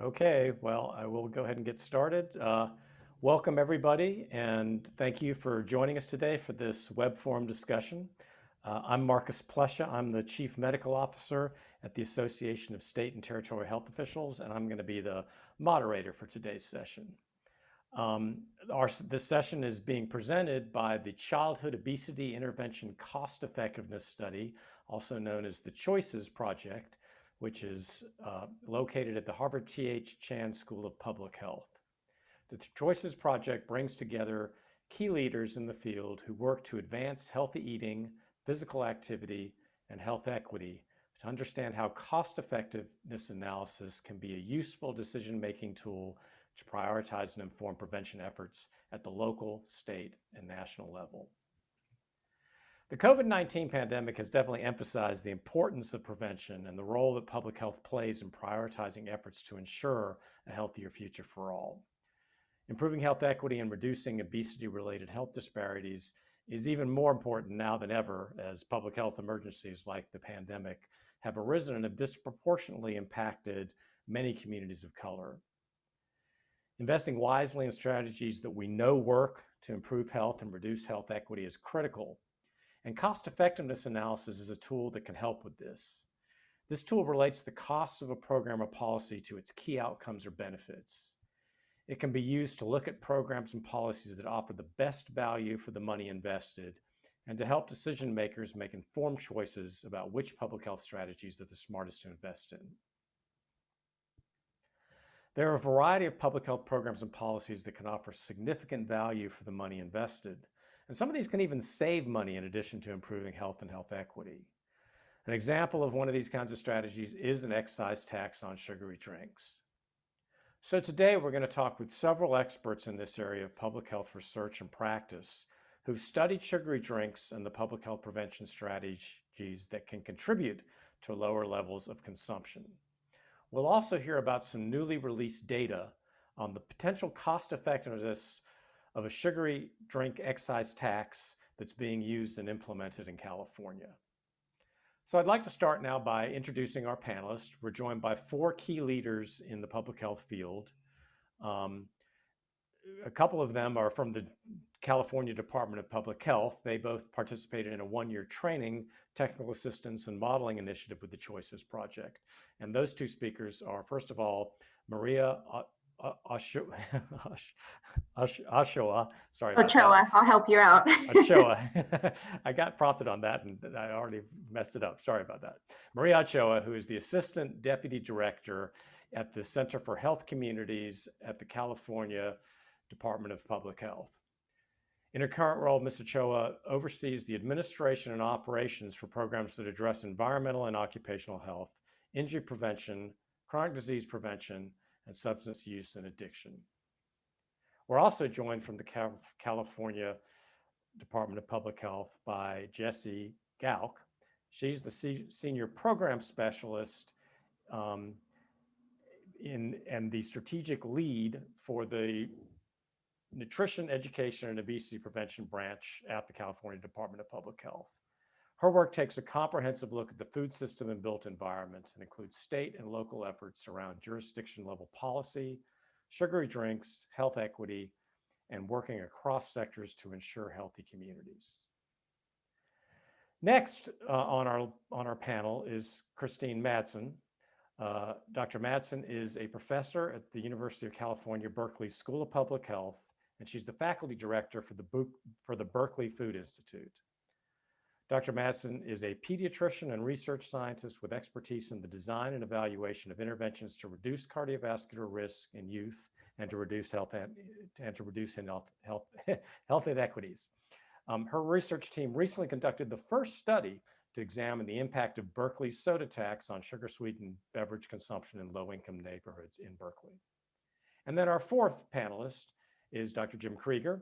Okay, well, I will go ahead and get started. Welcome, everybody, and thank you for joining us today for this web forum discussion. I'm Marcus Plescia. I'm the Chief Medical Officer at the Association of State and Territorial Health Officials, and I'm going to be the moderator for today's session. This session is being presented by the Childhood Obesity Intervention Cost Effectiveness Study, also known as the Choices Project, which is located at the Harvard T.H. Chan School of Public Health. The Choices Project brings together key leaders in the field who work to advance healthy eating, physical activity, and health equity to understand how cost-effectiveness analysis can be a useful decision-making tool to prioritize and inform prevention efforts at the local, state, and national level. The COVID-19 pandemic has definitely emphasized the importance of prevention and the role that public health plays in prioritizing efforts to ensure a healthier future for all. Improving health equity and reducing obesity-related health disparities is even more important now than ever, as public health emergencies like the pandemic have arisen and have disproportionately impacted many communities of color. Investing wisely in strategies that we know work to improve health and reduce health equity is critical. And cost-effectiveness analysis is a tool that can help with this. This tool relates the cost of a program or policy to its key outcomes or benefits. It can be used to look at programs and policies that offer the best value for the money invested and to help decision makers make informed choices about which public health strategies are the smartest to invest in. There are a variety of public health programs and policies that can offer significant value for the money invested. And some of these can even save money in addition to improving health and health equity. An example of one of these kinds of strategies is an excise tax on sugary drinks. So today we're going to talk with several experts in this area of public health research and practice who've studied sugary drinks and the public health prevention strategies that can contribute to lower levels of consumption. We'll also hear about some newly released data on the potential cost effectiveness of a sugary drink excise tax that's being used and implemented in California. So I'd like to start now by introducing our panelists. We're joined by four key leaders in the public health field. A couple of them are from the California Department of Public Health. They both participated in a one-year training, technical assistance, and modeling initiative with the Choices Project. And those two speakers are, first of all, Maria Ochoa, sorry about Ochoa, that. I'll help you out. Ochoa. I got prompted on that and I already messed it up. Sorry about that. Maria Ochoa, who is the Assistant Deputy Director at the Center for Health Communities at the California Department of Public Health. In her current role, Ms. Ochoa oversees the administration and operations for programs that address environmental and occupational health, injury prevention, chronic disease prevention, and substance use and addiction. We're also joined from the California Department of Public Health by Jessie Gouck. She's the Senior Program Specialist and the Strategic Lead for the Nutrition, Education, and Obesity Prevention branch at the California Department of Public Health. Her work takes a comprehensive look at the food system and built environment and includes state and local efforts around jurisdiction-level policy, sugary drinks, health equity, and working across sectors to ensure healthy communities. Next on our panel is Kristine Madsen. Dr. Madsen is a professor at the University of California, Berkeley School of Public Health, and she's the faculty director for the Berkeley Food Institute. Dr. Madsen is a pediatrician and research scientist with expertise in the design and evaluation of interventions to reduce cardiovascular risk in youth and to reduce health inequities. Her research team recently conducted the first study to examine the impact of Berkeley's soda tax on sugar-sweetened beverage consumption in low-income neighborhoods in Berkeley. And then our fourth panelist is Dr. Jim Krieger.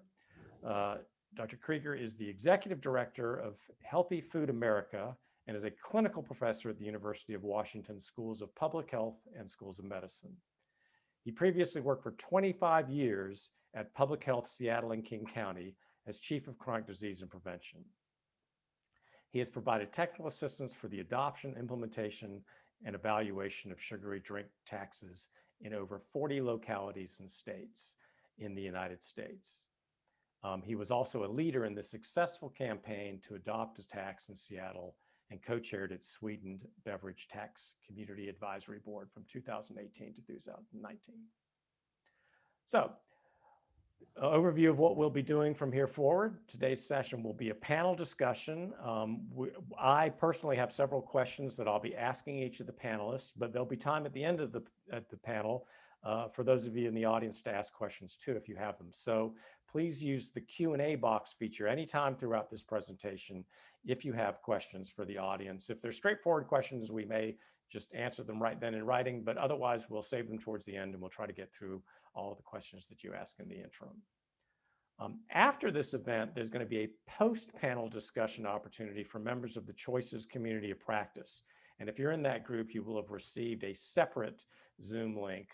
Dr. Krieger is the Executive Director of Healthy Food America and is a clinical professor at the University of Washington Schools of Public Health and Schools of Medicine. He previously worked for 25 years at Public Health Seattle and King County as Chief of Chronic Disease and Prevention. He has provided technical assistance for the adoption, implementation, and evaluation of sugary drink taxes in over 40 localities and states in the United States. He was also a leader in the successful campaign to adopt a tax in Seattle and co-chaired its Sweetened Beverage Tax Community Advisory Board from 2018 to 2019. So, overview of what we'll be doing from here forward. Today's session will be a panel discussion. I personally have several questions that I'll be asking each of the panelists, but there'll be time at the end of the panel for those of you in the audience to ask questions too, if you have them. So please use the Q&A box feature anytime throughout this presentation if you have questions for the audience. If they're straightforward questions, we may just answer them right then in writing, but otherwise we'll save them towards the end and we'll try to get through all of the questions that you ask in the interim. After this event, there's going to be a post-panel discussion opportunity for members of the Choices community of practice. And if you're in that group, you will have received a separate Zoom link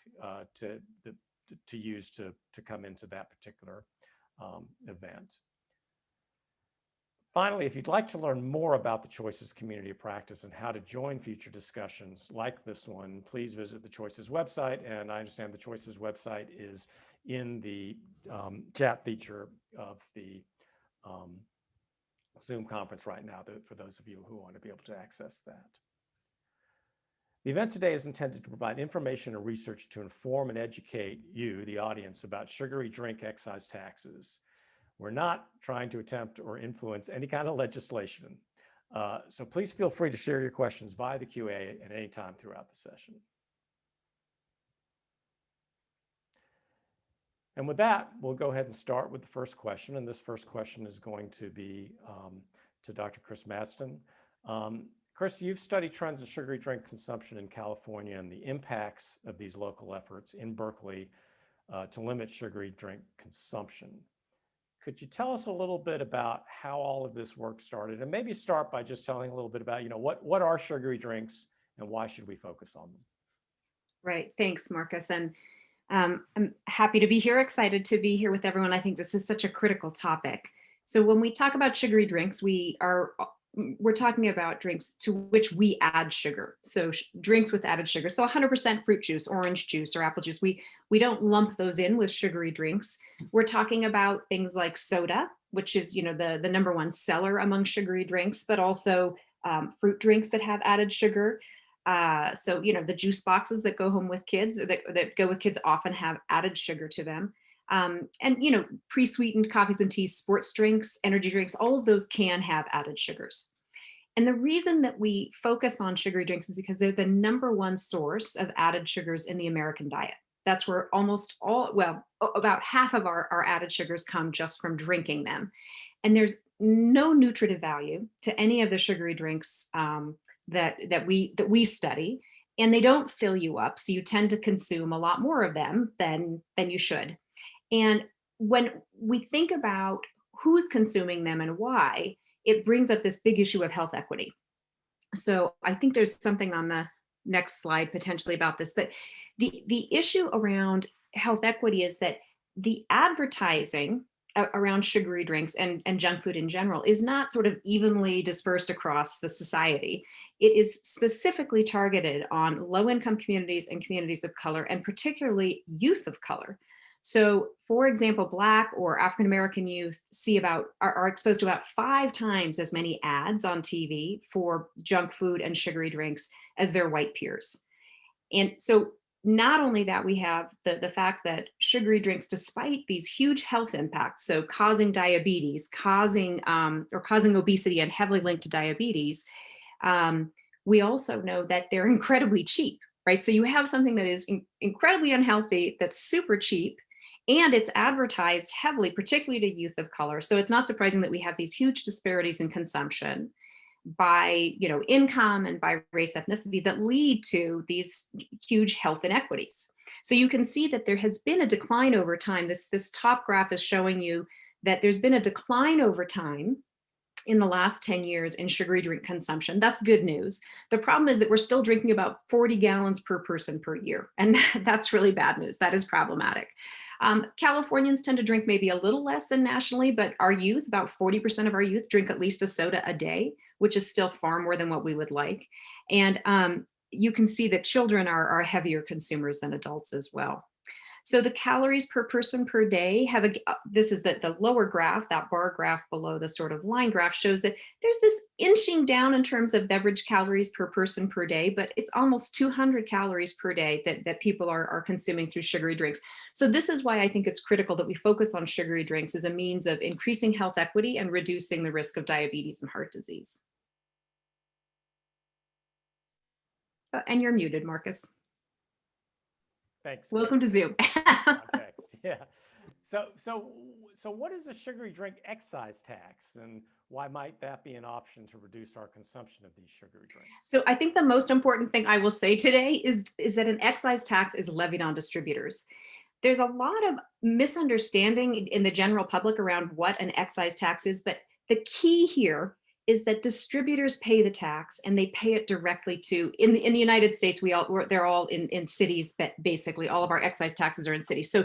to use to come into that particular event. Finally, if you'd like to learn more about the Choices community of practice and how to join future discussions like this one, please visit the Choices website. And I understand the Choices website is in the chat feature of the Zoom conference right now, for those of you who want to be able to access that. The event today is intended to provide information and research to inform and educate you, the audience, about sugary drink excise taxes. We're not trying to attempt or influence any kind of legislation. So please feel free to share your questions via the QA at any time throughout the session. And with that, we'll go ahead and start with the first question. And this first question is going to be to Dr. Chris Madsen. Chris, you've studied trends in sugary drink consumption in California and the impacts of these local efforts in Berkeley to limit sugary drink consumption. Could you tell us a little bit about how all of this work started? And maybe start by just telling a little bit about, what are sugary drinks and why should we focus on them? Right. Thanks, Marcus. And I'm happy to be here, excited to be here with everyone. I think this is such a critical topic. So when we talk about sugary drinks, we're talking about drinks to which we add sugar. So drinks with added sugar. So 100% fruit juice, orange juice, or apple juice. We don't lump those in with sugary drinks. We're talking about things like soda, which is, the number one seller among sugary drinks, but also fruit drinks that have added sugar. So, the juice boxes that go home with kids, or that go with kids, often have added sugar to them. And, pre-sweetened coffees and teas, sports drinks, energy drinks, all of those can have added sugars. And the reason that we focus on sugary drinks is because they're the number one source of added sugars in the American diet. That's where about half of our added sugars come just from drinking them. And there's no nutritive value to any of the sugary drinks that we study, and they don't fill you up. So you tend to consume a lot more of them than you should. And when we think about who's consuming them and why, it brings up this big issue of health equity. So I think there's something on the next slide potentially about this, but the issue around health equity is that the advertising around sugary drinks and junk food in general is not sort of evenly dispersed across the society. It is specifically targeted on low-income communities and communities of color, and particularly youth of color. So, for example, Black or African-American youth are exposed to about 5 times as many ads on TV for junk food and sugary drinks as their white peers. And so not only that, we have the fact that sugary drinks, despite these huge health impacts, so causing diabetes, causing obesity and heavily linked to diabetes, we also know that they're incredibly cheap, right? So you have something that is incredibly unhealthy, that's super cheap, and it's advertised heavily, particularly to youth of color. So it's not surprising that we have these huge disparities in consumption by income and by race, ethnicity, that lead to these huge health inequities. So you can see that there has been a decline over time. This top graph is showing you that there's been a decline over time in the last 10 years in sugary drink consumption. That's good news. The problem is that we're still drinking about 40 gallons per person per year. And that's really bad news. That is problematic. Californians tend to drink maybe a little less than nationally, but our youth, about 40% of our youth, drink at least a soda a day, which is still far more than what we would like. And you can see that children are heavier consumers than adults as well. So the calories per person per day have this is the lower graph, that bar graph below the sort of line graph shows that there's this inching down in terms of beverage calories per person per day, but it's almost 200 calories per day that people are consuming through sugary drinks. So this is why I think it's critical that we focus on sugary drinks as a means of increasing health equity and reducing the risk of diabetes and heart disease. And you're muted, Marcus. Thanks. Welcome to Zoom. Context. Yeah. So what is a sugary drink excise tax, and why might that be an option to reduce our consumption of these sugary drinks? So I think the most important thing I will say today is that an excise tax is levied on distributors. There's a lot of misunderstanding in the general public around what an excise tax is, but the key here is that distributors pay the tax, and they pay it directly to, in the United States, they're all in cities, but basically all of our excise taxes are in cities. So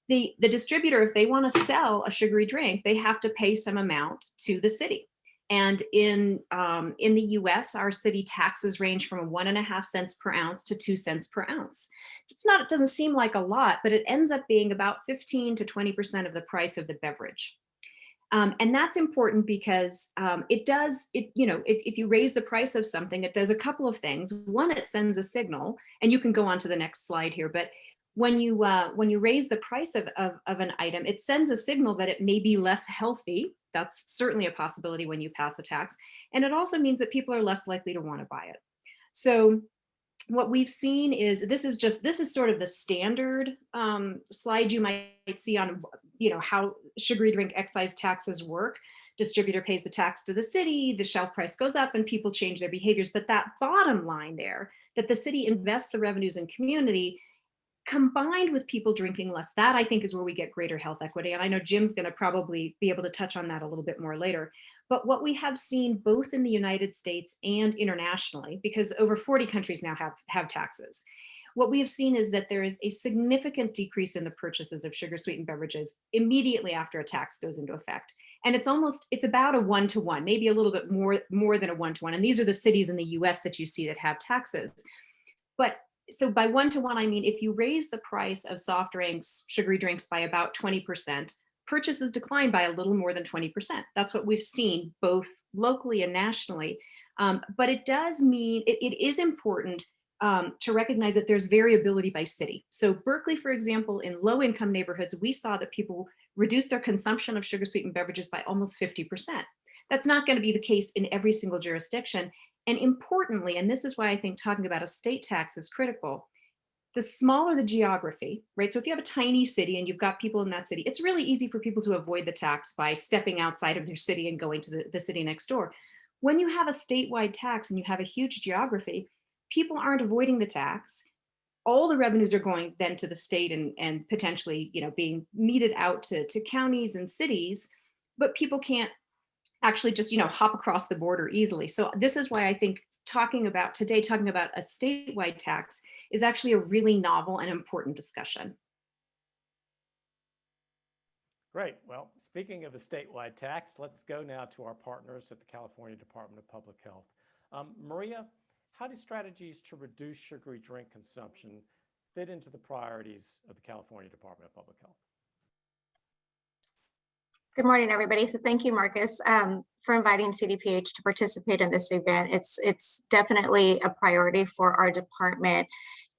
the distributor, if they want to sell a sugary drink, they have to pay some amount to the city. And in the US, our city taxes range from 1.5 cents per ounce to 2 cents per ounce. It doesn't seem like a lot, but it ends up being about 15 to 20% of the price of the beverage. And that's important because if you raise the price of something, it does a couple of things. One, it sends a signal, and you can go on to the next slide here, but when you raise the price of an item, it sends a signal that it may be less healthy. That's certainly a possibility when you pass a tax. And it also means that people are less likely to want to buy it. So what we've seen is this is sort of the standard slide you might see on how sugary drink excise taxes work. Distributor pays the tax to the city, the shelf price goes up, and people change their behaviors. But that bottom line there, that the city invests the revenues in community, combined with people drinking less, that I think is where we get greater health equity. And I know Jim's going to probably be able to touch on that a little bit more later. But what we have seen both in the United States and internationally, because over 40 countries now have taxes, what we have seen is that there is a significant decrease in the purchases of sugar sweetened beverages immediately after a tax goes into effect. And it's about a 1-to-1, maybe a little bit more than a 1-to-1. And these are the cities in the US that you see that have taxes. But so by 1-to-1, I mean, if you raise the price of soft drinks, sugary drinks by about 20%, purchases decline by a little more than 20%. That's what we've seen both locally and nationally. But it does mean, it is important to recognize that there's variability by city. So Berkeley, for example, in low income neighborhoods, we saw that people reduced their consumption of sugar sweetened beverages by almost 50%. That's not going to be the case in every single jurisdiction. And importantly, and this is why I think talking about a state tax is critical, the smaller the geography, right? So if you have a tiny city and you've got people in that city, it's really easy for people to avoid the tax by stepping outside of their city and going to the city next door. When you have a statewide tax and you have a huge geography, people aren't avoiding the tax. All the revenues are going then to the state and potentially, being meted out to counties and cities, but people can't actually just, hop across the border easily. So this is why I think talking about a statewide tax is actually a really novel and important discussion. Great. Well, speaking of a statewide tax, let's go now to our partners at the California Department of Public Health. Maria, how do strategies to reduce sugary drink consumption fit into the priorities of the California Department of Public Health? Good morning, everybody. So thank you, Marcus, for inviting CDPH to participate in this event. It's definitely a priority for our department.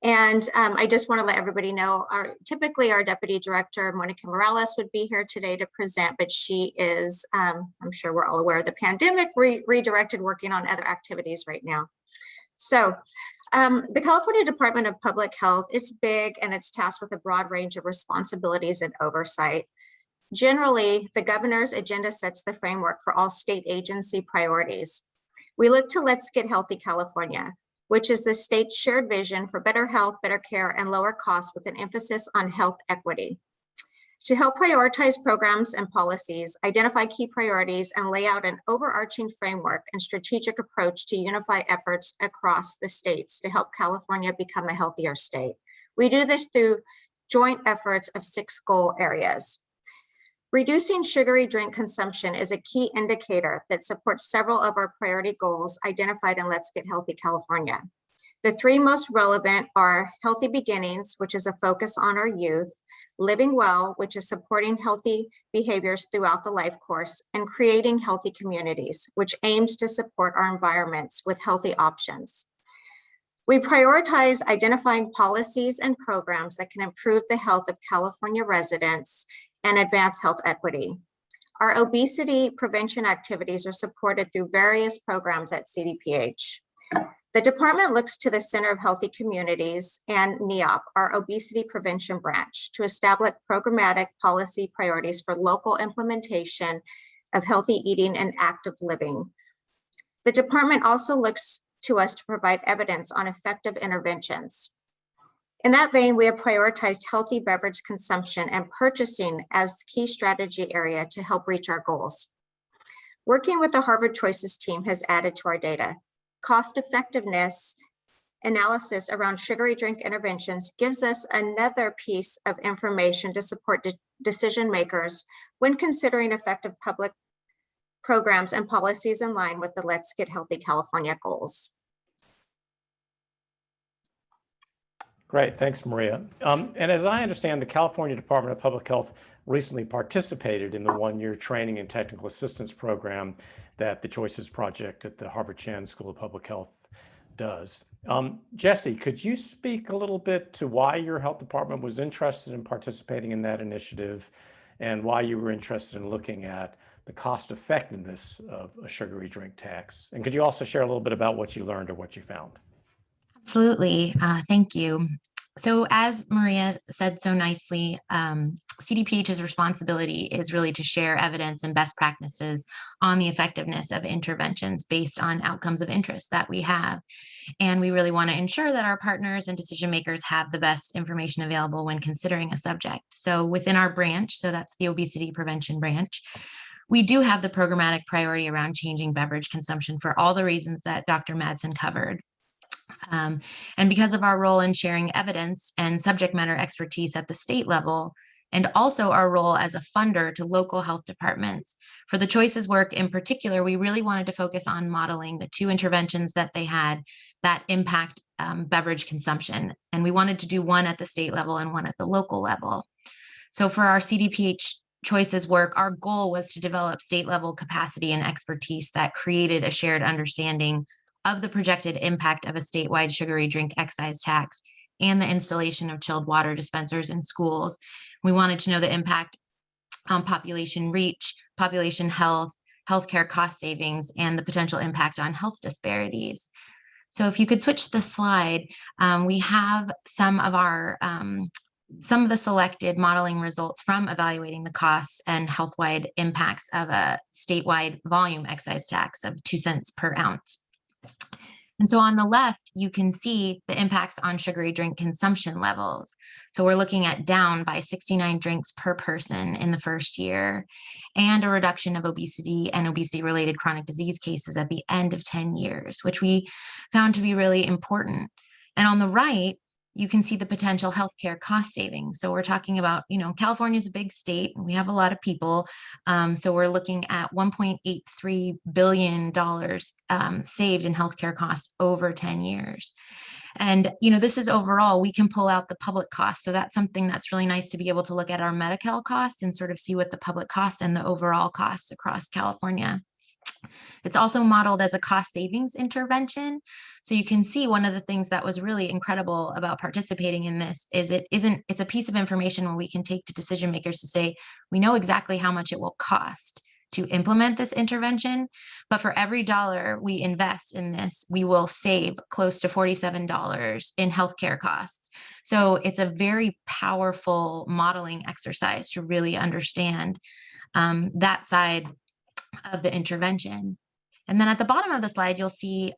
And I just want to let everybody know, typically our Deputy Director, Monica Morales, would be here today to present, but she is, I'm sure we're all aware of the pandemic, redirected working on other activities right now. So the California Department of Public Health is big, and it's tasked with a broad range of responsibilities and oversight. Generally, the governor's agenda sets the framework for all state agency priorities. We look to Let's Get Healthy California, which is the state's shared vision for better health, better care, and lower costs with an emphasis on health equity. To help prioritize programs and policies, identify key priorities, and lay out an overarching framework and strategic approach to unify efforts across the states to help California become a healthier state. We do this through joint efforts of 6 goal areas. Reducing sugary drink consumption is a key indicator that supports several of our priority goals identified in Let's Get Healthy California. The three most relevant are Healthy Beginnings, which is a focus on our youth, Living Well, which is supporting healthy behaviors throughout the life course, and Creating Healthy Communities, which aims to support our environments with healthy options. We prioritize identifying policies and programs that can improve the health of California residents and advance health equity. Our obesity prevention activities are supported through various programs at CDPH. The department looks to the Center of Healthy Communities and NEOP, our obesity prevention branch, to establish programmatic policy priorities for local implementation of healthy eating and active living. The department also looks to us to provide evidence on effective interventions. In that vein, we have prioritized healthy beverage consumption and purchasing as the key strategy area to help reach our goals. Working with the Harvard Choices team has added to our data. Cost effectiveness analysis around sugary drink interventions gives us another piece of information to support decision makers when considering effective public programs and policies in line with the Let's Get Healthy California goals. Great, thanks, Maria. And as I understand, the California Department of Public Health recently participated in the one-year training and technical assistance program that the Choices Project at the Harvard Chan School of Public Health does. Jessie, could you speak a little bit to why your health department was interested in participating in that initiative and why you were interested in looking at the cost effectiveness of a sugary drink tax? And could you also share a little bit about what you learned or what you found? Absolutely. Thank you. So as Maria said so nicely, CDPH's responsibility is really to share evidence and best practices on the effectiveness of interventions based on outcomes of interest that we have. And we really want to ensure that our partners and decision makers have the best information available when considering a subject. So within our branch, so that's the obesity prevention branch, we do have the programmatic priority around changing beverage consumption for all the reasons that Dr. Madsen covered. And because of our role in sharing evidence and subject matter expertise at the state level, and also our role as a funder to local health departments, for the Choices work in particular, we really wanted to focus on modeling the two interventions that they had that impact beverage consumption. And we wanted to do one at the state level and one at the local level. So for our CDPH Choices work, our goal was to develop state level capacity and expertise that created a shared understanding of the projected impact of a statewide sugary drink excise tax and the installation of chilled water dispensers in schools. We wanted to know the impact on population reach, population health, healthcare cost savings, and the potential impact on health disparities. So if you could switch the slide, we have some of the selected modeling results from evaluating the costs and health-wide impacts of a statewide volume excise tax of 2 cents per ounce. And so on the left, you can see the impacts on sugary drink consumption levels. So we're looking at down by 69 drinks per person in the first year, and a reduction of obesity and obesity-related chronic disease cases at the end of 10 years, which we found to be really important. And on the right, you can see the potential healthcare cost savings. So we're talking about, California is a big state and we have a lot of people. So we're looking at $1.83 billion saved in healthcare costs over 10 years. And, this is overall, we can pull out the public costs. So that's something that's really nice to be able to look at our Medi-Cal costs and sort of see what the public costs and the overall costs across California. It's also modeled as a cost savings intervention. So you can see one of the things that was really incredible about participating in this is it's a piece of information where we can take to decision makers to say, we know exactly how much it will cost to implement this intervention, but for every dollar we invest in this, we will save close to $47 in healthcare costs. So it's a very powerful modeling exercise to really understand that side of the intervention. And then at the bottom of the slide, you'll see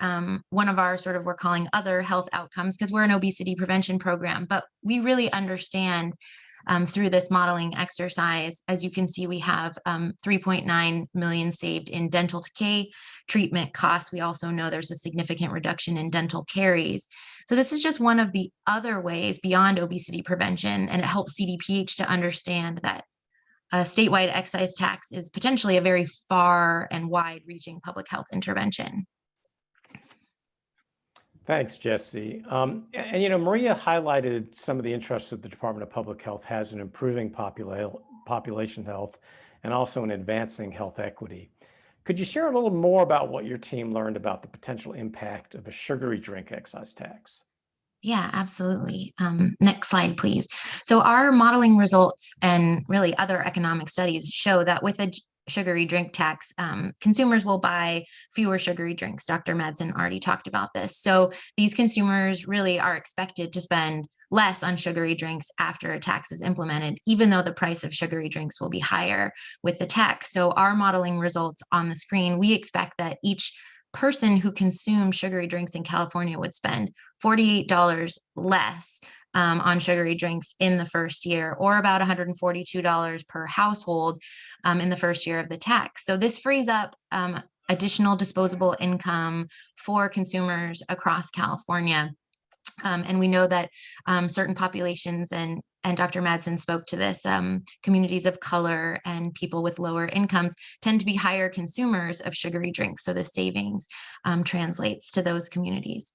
one of our we're calling other health outcomes, because we're an obesity prevention program, but we really understand through this modeling exercise, as you can see, we have 3.9 million saved in dental decay treatment costs. We also know there's a significant reduction in dental caries. So this is just one of the other ways beyond obesity prevention, and it helps CDPH to understand that a statewide excise tax is potentially a very far and wide-reaching public health intervention. Thanks, Jessie. Maria highlighted some of the interests that the Department of Public Health has in improving population health and also in advancing health equity. Could you share a little more about what your team learned about the potential impact of a sugary drink excise tax? Yeah, absolutely. Next slide, please. So our modeling results and really other economic studies show that with a sugary drink tax, consumers will buy fewer sugary drinks. Dr. Madsen already talked about this. So these consumers really are expected to spend less on sugary drinks after a tax is implemented, even though the price of sugary drinks will be higher with the tax. So our modeling results on the screen, we expect that each person who consumed sugary drinks in California would spend $48 less on sugary drinks in the first year, or about $142 per household in the first year of the tax. So this frees up additional disposable income for consumers across California. And we know that certain populations, and Dr. Madsen spoke to this, communities of color and people with lower incomes tend to be higher consumers of sugary drinks. So the savings translates to those communities.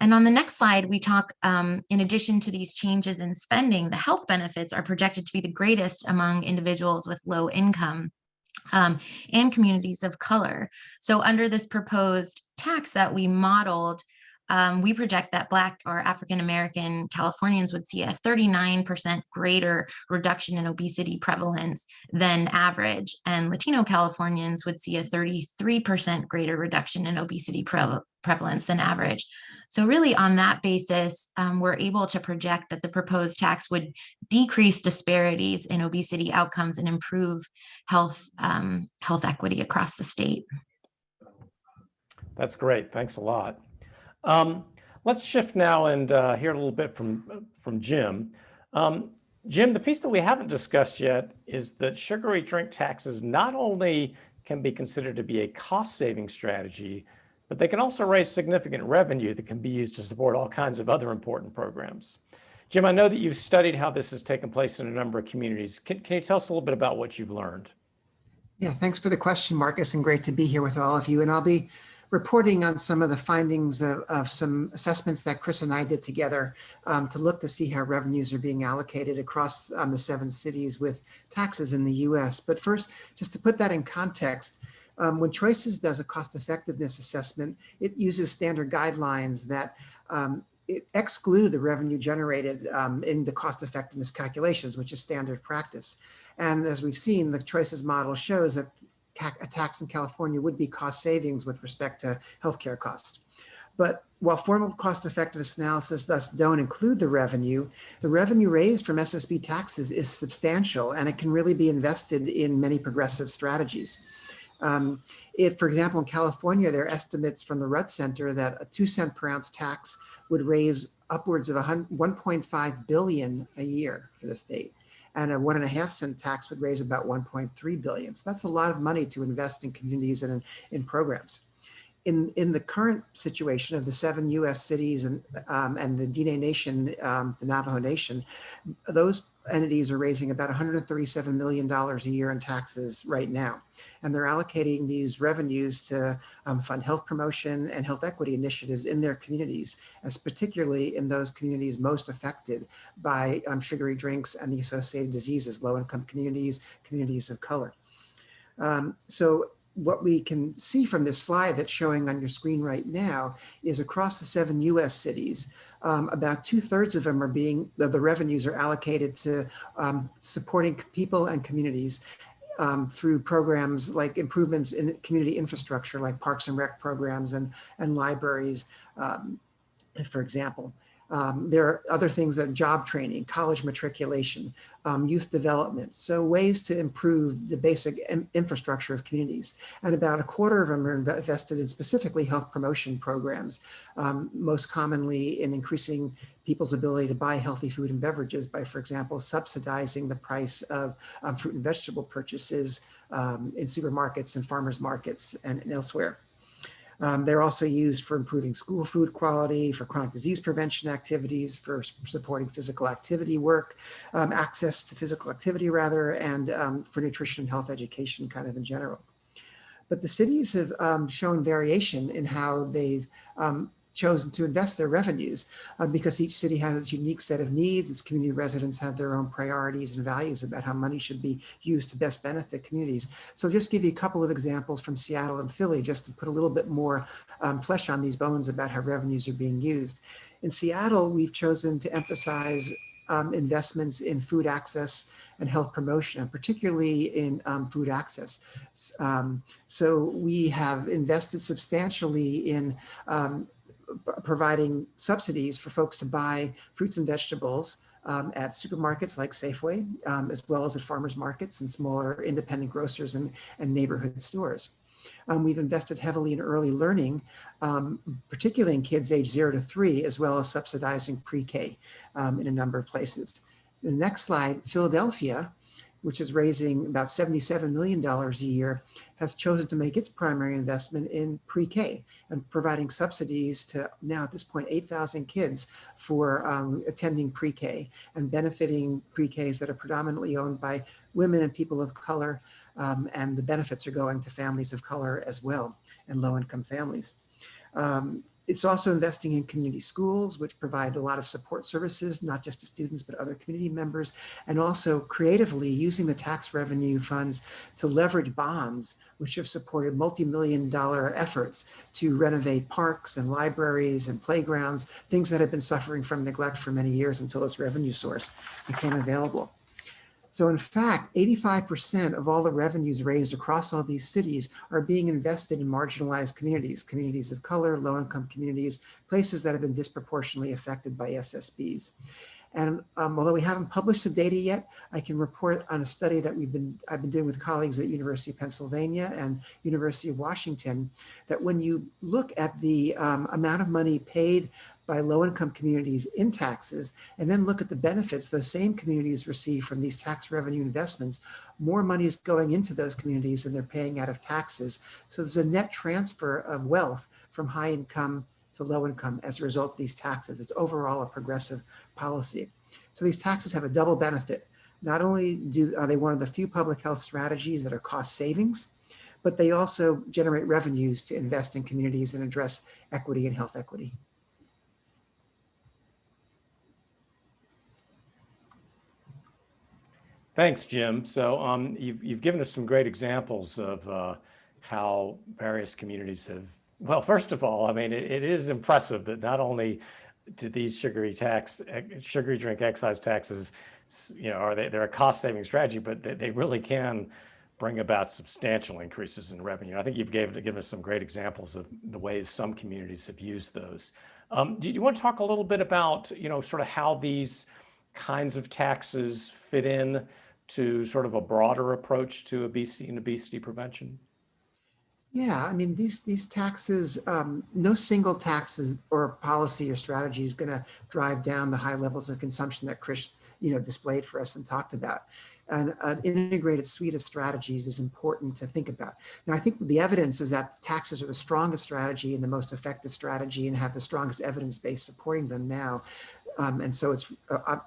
And on the next slide, we talk, in addition to these changes in spending, the health benefits are projected to be the greatest among individuals with low income and communities of color. So under this proposed tax that we modeled, we project that Black or African-American Californians would see a 39% greater reduction in obesity prevalence than average, and Latino Californians would see a 33% greater reduction in obesity prevalence than average. So really on that basis, we're able to project that the proposed tax would decrease disparities in obesity outcomes and improve health equity across the state. That's great. Thanks a lot. Let's shift now and hear a little bit from Jim. Jim, the piece that we haven't discussed yet is that sugary drink taxes not only can be considered to be a cost-saving strategy, but they can also raise significant revenue that can be used to support all kinds of other important programs. Jim, I know that you've studied how this has taken place in a number of communities. Can you tell us a little bit about what you've learned? Yeah, thanks for the question, Marcus, and great to be here with all of you. And I'll be reporting on some of the findings of some assessments that Chris and I did together to look to see how revenues are being allocated across the 7 cities with taxes in the US. But first, just to put that in context, when Choices does a cost effectiveness assessment, it uses standard guidelines that exclude the revenue generated in the cost effectiveness calculations, which is standard practice. And as we've seen, the Choices model shows that a tax in California would be cost savings with respect to healthcare costs. But while formal cost effectiveness analysis thus don't include the revenue raised from SSB taxes is substantial, and it can really be invested in many progressive strategies. For example, in California, there are estimates from the Rudd Center that a 2-cent per ounce tax would raise upwards of $1.5 billion a year for the state. And a 1.5-cent tax would raise about 1.3 billion. So that's a lot of money to invest in communities and in programs. In the current situation of the 7 US cities and the Diné Nation, the Navajo Nation, those entities are raising about $137 million a year in taxes right now. And they're allocating these revenues to fund health promotion and health equity initiatives in their communities, as particularly in those communities most affected by sugary drinks and the associated diseases, low-income communities, communities of color. So what we can see from this slide that's showing on your screen right now is across the 7 US cities, about 2/3 of them are the revenues are allocated to supporting people and communities through programs like improvements in community infrastructure, like parks and rec programs and libraries, for example. There are other things that job training, college matriculation, youth development. So ways to improve the basic infrastructure of communities. And about 1/4 of them are invested in specifically health promotion programs, most commonly in increasing people's ability to buy healthy food and beverages by, for example, subsidizing the price of fruit and vegetable purchases in supermarkets and farmers markets and elsewhere. They're also used for improving school food quality, for chronic disease prevention activities, for supporting physical activity work, access to physical activity rather, and for nutrition and health education kind of in general. But the cities have shown variation in how they've chosen to invest their revenues because each city has its unique set of needs. Its community residents have their own priorities and values about how money should be used to best benefit communities. So just give you a couple of examples from Seattle and Philly, just to put a little bit more flesh on these bones about how revenues are being used. In Seattle, we've chosen to emphasize investments in food access and health promotion, and particularly in food access. So we have invested substantially in providing subsidies for folks to buy fruits and vegetables at supermarkets like Safeway, as well as at farmers markets and smaller independent grocers and neighborhood stores. We've invested heavily in early learning, particularly in kids age 0 to 3, as well as subsidizing pre-K in a number of places. The next slide, Philadelphia, which is raising about $77 million a year, has chosen to make its primary investment in pre-K and providing subsidies to now at this point 8,000 kids for attending pre-K and benefiting pre-Ks that are predominantly owned by women and people of color, and the benefits are going to families of color as well and low-income families. It's also investing in community schools, which provide a lot of support services, not just to students, but other community members, and also creatively using the tax revenue funds to leverage bonds, which have supported multi-million-dollar efforts to renovate parks and libraries and playgrounds, things that have been suffering from neglect for many years until this revenue source became available. So in fact, 85% of all the revenues raised across all these cities are being invested in marginalized communities, communities of color, low-income communities, places that have been disproportionately affected by SSBs. And although we haven't published the data yet, I can report on a study that I've been doing with colleagues at University of Pennsylvania and University of Washington, that when you look at the amount of money paid by low-income communities in taxes, and then look at the benefits those same communities receive from these tax revenue investments, more money is going into those communities than they're paying out of taxes. So there's a net transfer of wealth from high income to low income as a result of these taxes. It's overall a progressive policy. So these taxes have a double benefit. Not only are they one of the few public health strategies that are cost savings, but they also generate revenues to invest in communities and address equity and health equity. Thanks, Jim. So you've given us some great examples of how various communities have, well, first of all, I mean, it is impressive that not only do these sugary drink excise taxes, they're a cost-saving strategy, but they really can bring about substantial increases in revenue. I think you've given us some great examples of the ways some communities have used those. Do you want to talk a little bit about, sort of how these kinds of taxes fit in to sort of a broader approach to obesity and obesity prevention? Yeah, I mean, these taxes, no single taxes or policy or strategy is going to drive down the high levels of consumption that Chris, displayed for us and talked about. And an integrated suite of strategies is important to think about. Now, I think the evidence is that taxes are the strongest strategy and the most effective strategy and have the strongest evidence base supporting them now. And so it's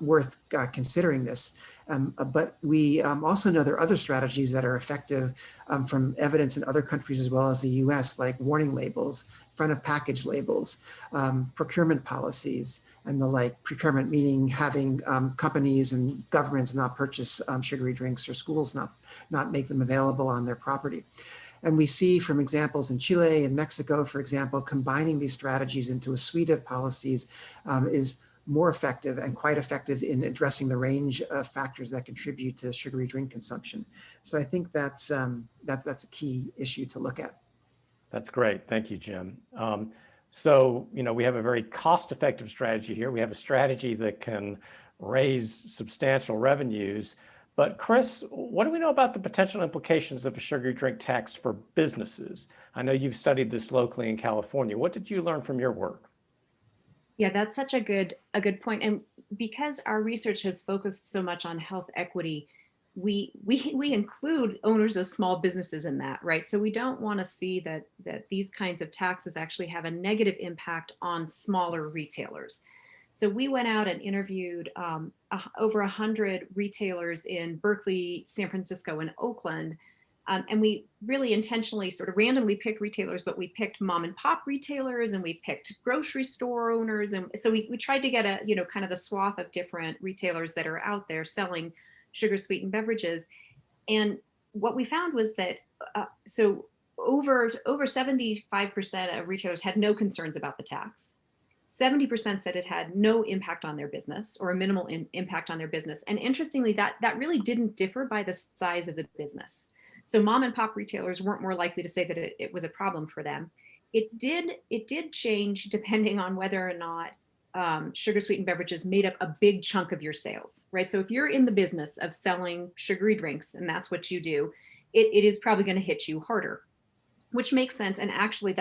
worth considering this. But we also know there are other strategies that are effective from evidence in other countries as well as the US, like warning labels, front of package labels, procurement policies, and the like. Procurement meaning having companies and governments not purchase sugary drinks, or schools not make them available on their property. And we see from examples in Chile and Mexico, for example, combining these strategies into a suite of policies is more effective and quite effective in addressing the range of factors that contribute to sugary drink consumption. So I think that's a key issue to look at. That's great. Thank you, Jim. So, we have a very cost-effective strategy here. We have a strategy that can raise substantial revenues. But Chris, what do we know about the potential implications of a sugary drink tax for businesses? I know you've studied this locally in California. What did you learn from your work? Yeah, that's such a good point. And because our research has focused so much on health equity, we include owners of small businesses in that, right? So we don't want to see that these kinds of taxes actually have a negative impact on smaller retailers. So we went out and interviewed over 100 retailers in Berkeley, San Francisco, and Oakland, And we really intentionally sort of randomly picked retailers, but we picked mom and pop retailers and we picked grocery store owners. And so we tried to get a, kind of the swath of different retailers that are out there selling sugar sweetened beverages. And what we found was that, so over 75% of retailers had no concerns about the tax. 70% said it had no impact on their business or a minimal impact on their business. And interestingly, that really didn't differ by the size of the business. So mom and pop retailers weren't more likely to say that it was a problem for them. It did change depending on whether or not sugar sweetened beverages made up a big chunk of your sales, right? So if you're in the business of selling sugary drinks and that's what you do, it is probably going to hit you harder, which makes sense. And actually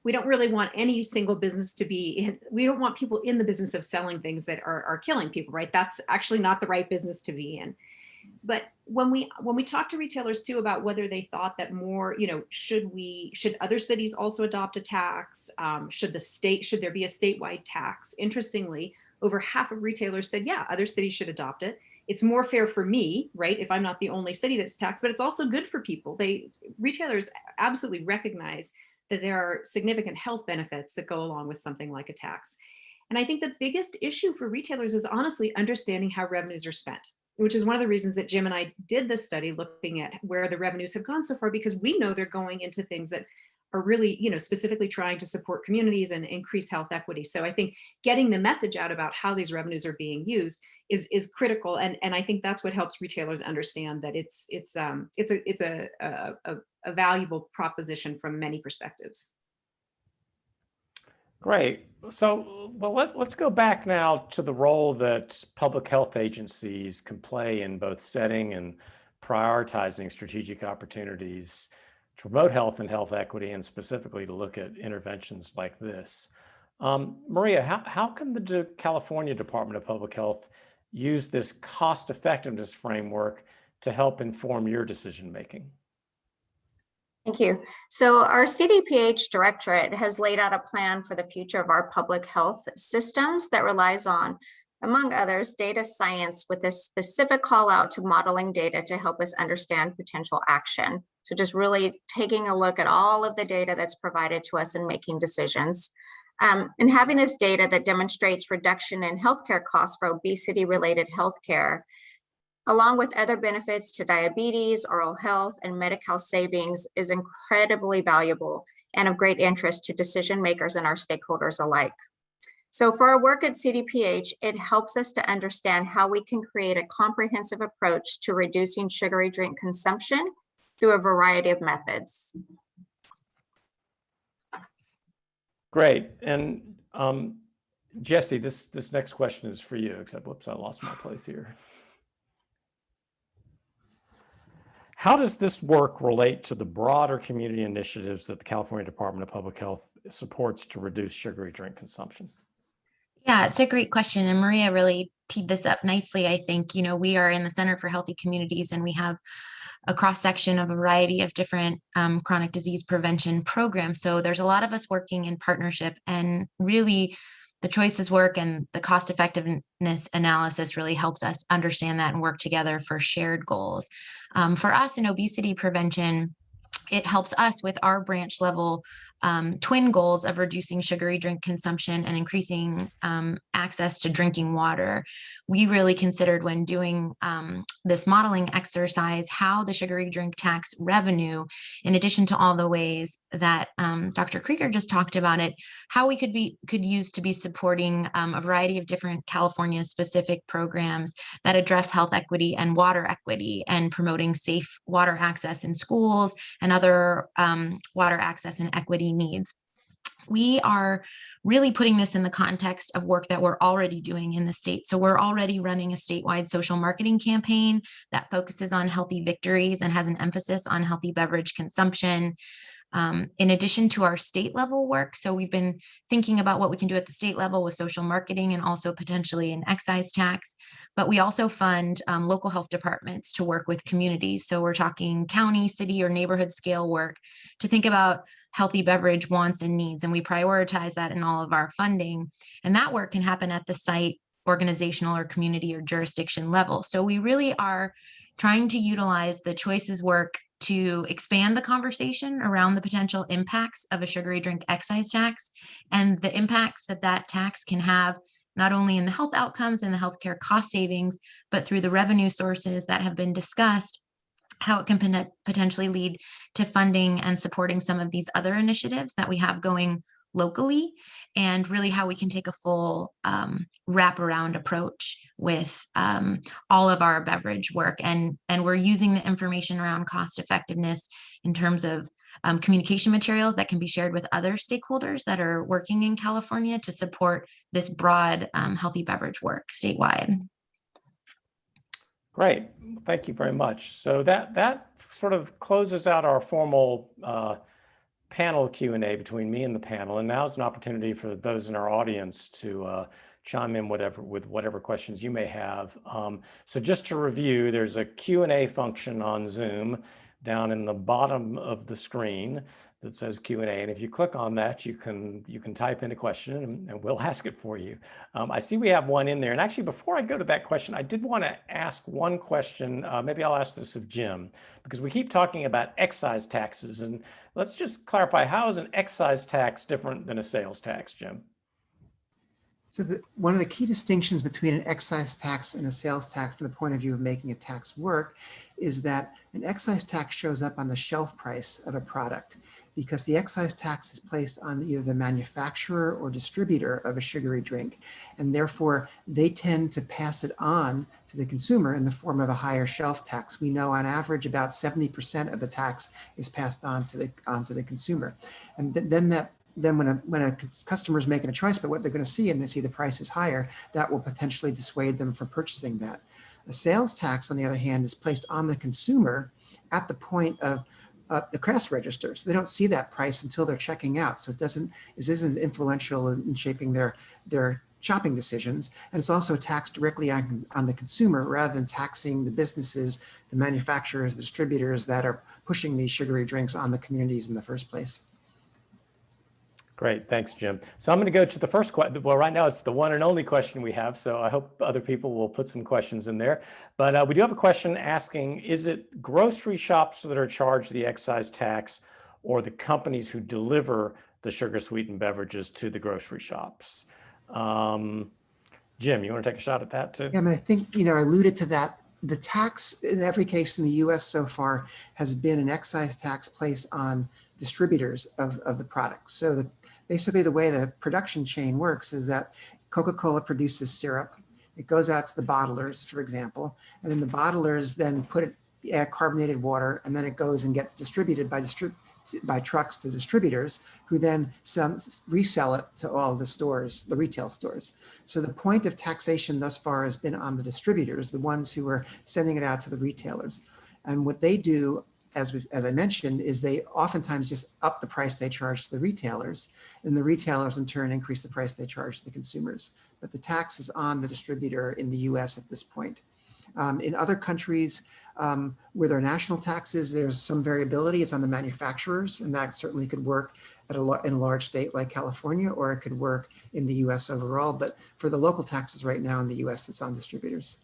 we don't really want any single business to be we don't want people in the business of selling things that are killing people, right? That's actually not the right business to be in. But when we talk to retailers too about whether they thought that more, should other cities also adopt a tax? Should there be a statewide tax? Interestingly, over half of retailers said, yeah, other cities should adopt it. It's more fair for me, right? If I'm not the only city that's taxed, but it's also good for people. Retailers absolutely recognize that there are significant health benefits that go along with something like a tax. And I think the biggest issue for retailers is honestly understanding how revenues are spent, which is one of the reasons that Jim and I did this study looking at where the revenues have gone so far, because we know they're going into things that are really, specifically trying to support communities and increase health equity. So I think getting the message out about how these revenues are being used is critical. And I think that's what helps retailers understand that it's a valuable proposition from many perspectives. Great. So, well, let's go back now to the role that public health agencies can play in both setting and prioritizing strategic opportunities to promote health and health equity, and specifically to look at interventions like this. Maria, how can the California Department of Public Health use this cost effectiveness framework to help inform your decision making? Thank you. So our CDPH directorate has laid out a plan for the future of our public health systems that relies on, among others, data science with a specific call out to modeling data to help us understand potential action. So just really taking a look at all of the data that's provided to us and making decisions. And having this data that demonstrates reduction in healthcare costs for obesity-related healthcare, along with other benefits to diabetes, oral health, and Medi-Cal savings, is incredibly valuable and of great interest to decision makers and our stakeholders alike. So for our work at CDPH, it helps us to understand how we can create a comprehensive approach to reducing sugary drink consumption through a variety of methods. Great. And Jessie, this next question is for you, except whoops, I lost my place here. How does this work relate to the broader community initiatives that the California Department of Public Health supports to reduce sugary drink consumption? Yeah, it's a great question. And Maria really teed this up nicely. I think, we are in the Center for Healthy Communities, and we have a cross-section of a variety of different chronic disease prevention programs. So there's a lot of us working in partnership, and really the choices work and the cost effectiveness analysis really helps us understand that and work together for shared goals. For us in obesity prevention, it helps us with our branch level twin goals of reducing sugary drink consumption and increasing access to drinking water. We really considered when doing this modeling exercise how the sugary drink tax revenue, in addition to all the ways that Dr. Krieger just talked about it, how we could use to be supporting a variety of different California specific programs that address health equity and water equity and promoting safe water access in schools and other water access and equity needs. We are really putting this in the context of work that we're already doing in the state. So we're already running a statewide social marketing campaign that focuses on healthy victories and has an emphasis on healthy beverage consumption. In addition to our state level work. So we've been thinking about what we can do at the state level with social marketing and also potentially an excise tax, but we also fund local health departments to work with communities. So we're talking county, city, or neighborhood scale work to think about healthy beverage wants and needs. And we prioritize that in all of our funding. And that work can happen at the site, organizational, or community or jurisdiction level. So we really are trying to utilize the choices work to expand the conversation around the potential impacts of a sugary drink excise tax and the impacts that that tax can have not only in the health outcomes and the healthcare cost savings, but through the revenue sources that have been discussed, how it can potentially lead to funding and supporting some of these other initiatives that we have going locally, and really how we can take a full wraparound approach with all of our beverage work. And we're using the information around cost effectiveness in terms of communication materials that can be shared with other stakeholders that are working in California to support this broad healthy beverage work statewide. Great, thank you very much. So that sort of closes out our formal panel Q&A between me and the panel, and now is an opportunity for those in our audience to chime in with whatever questions you may have. So just to review, there's a Q&A function on Zoom down in the bottom of the screen that says Q&A, and if you click on that, you can type in a question and we'll ask it for you. I see we have one in there, and actually before I go to that question, I did want to ask one question. Maybe I'll ask this of Jim, because we keep talking about excise taxes, and let's just clarify, how is an excise tax different than a sales tax, Jim? So one of the key distinctions between an excise tax and a sales tax from the point of view of making a tax work is that an excise tax shows up on the shelf price of a product, because the excise tax is placed on either the manufacturer or distributor of a sugary drink, and therefore they tend to pass it on to the consumer in the form of a higher shelf tax. We know on average about 70% of the tax is passed on to the consumer, and then when a customer is making a choice about what they're going to see, and they see the price is higher, that will potentially dissuade them from purchasing that. A sales tax, on the other hand, is placed on the consumer at the point of the cash register. So they don't see that price until they're checking out. So it isn't influential in shaping their shopping decisions. And it's also taxed directly on the consumer rather than taxing the businesses, the manufacturers, the distributors that are pushing these sugary drinks on the communities in the first place. Great, thanks, Jim. So I'm going to go to the first question. Well, right now it's the one and only question we have, so I hope other people will put some questions in there. But we do have a question asking, is it grocery shops that are charged the excise tax, or the companies who deliver the sugar-sweetened beverages to the grocery shops? Jim, you want to take a shot at that too? Yeah, I mean, I think, I alluded to that. The tax in every case in the US so far has been an excise tax placed on distributors of the product. So basically the way the production chain works is that Coca-Cola produces syrup. It goes out to the bottlers, for example, and then the bottlers then add carbonated water, and then it goes and gets distributed by trucks to distributors, who then resell it to all the stores, the retail stores. So the point of taxation thus far has been on the distributors, the ones who are sending it out to the retailers. And what they do, as I mentioned, is they oftentimes just up the price they charge to the retailers, and the retailers in turn increase the price they charge to the consumers. But the tax is on the distributor in the US at this point. In other countries where there are national taxes, there's some variability. It's on the manufacturers, and that certainly could work in a large state like California, or it could work in the US overall. But for the local taxes right now in the US, it's on distributors.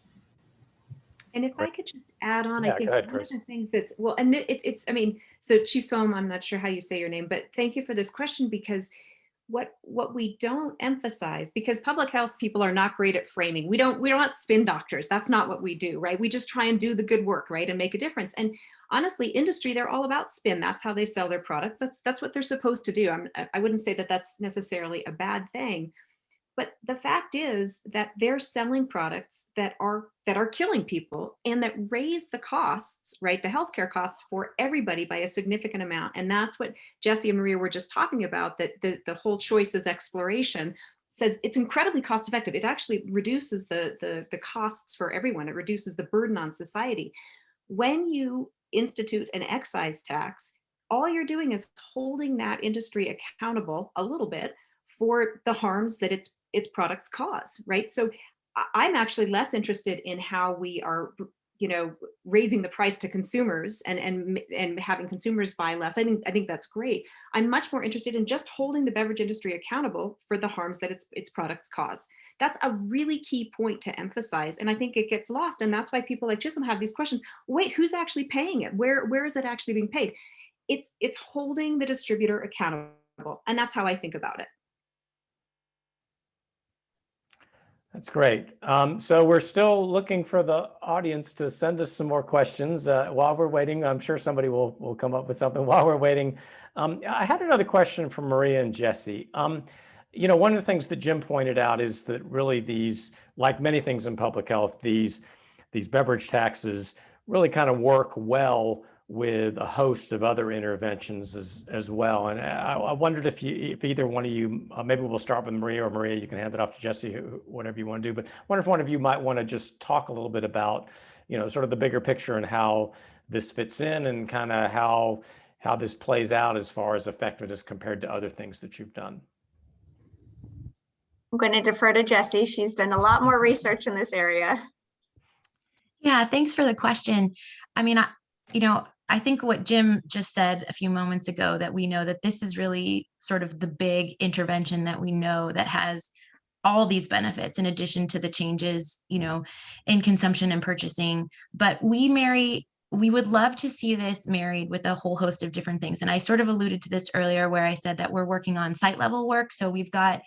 And if I could just add on, Yeah, I think go ahead, one of Chris. the things that's, well, and I mean, so Chisom, I'm not sure how you say your name, but thank you for this question, because what we don't emphasize, because public health people are not great at framing. We're not spin doctors. That's not what we do, right? We just try and do the good work, right? And make a difference. And honestly, industry, they're all about spin. That's how they sell their products. That's what they're supposed to do. I wouldn't say that that's necessarily a bad thing. But the fact is that they're selling products that are killing people, and that raise the costs, right? The healthcare costs for everybody by a significant amount. And that's what Jessie and Maria were just talking about, that the whole choices exploration says it's incredibly cost effective. It actually reduces the costs for everyone. It reduces the burden on society. When you institute an excise tax, all you're doing is holding that industry accountable a little bit for the harms that its products cause, right? So I'm actually less interested in how we are, raising the price to consumers and having consumers buy less. I think that's great. I'm much more interested in just holding the beverage industry accountable for the harms that its products cause. That's a really key point to emphasize. And I think it gets lost. And that's why people like Chisholm have these questions. Wait, who's actually paying it? Where is it actually being paid? It's holding the distributor accountable. And that's how I think about it. That's great. So we're still looking for the audience to send us some more questions. While we're waiting, I'm sure somebody will come up with something while we're waiting. I had another question from Maria and Jessie. You know, one of the things that Jim pointed out is that really these, like many things in public health, these beverage taxes really kind of work well with a host of other interventions as well. And I wondered if either one of you, maybe we'll start with Maria, or Maria, you can hand it off to Jessie, whatever you want to do. But I wonder if one of you might want to just talk a little bit about, you know, sort of the bigger picture and how this fits in, and kind of how this plays out as far as effectiveness compared to other things that you've done. I'm going to defer to Jessie. She's done a lot more research in this area. Yeah, thanks for the question. I mean, I think what Jim just said a few moments ago, that we know that this is really sort of the big intervention that we know that has all these benefits in addition to the changes, you know, in consumption and purchasing. But we would love to see this married with a whole host of different things. And I sort of alluded to this earlier, where I said that we're working on site level work. So we've got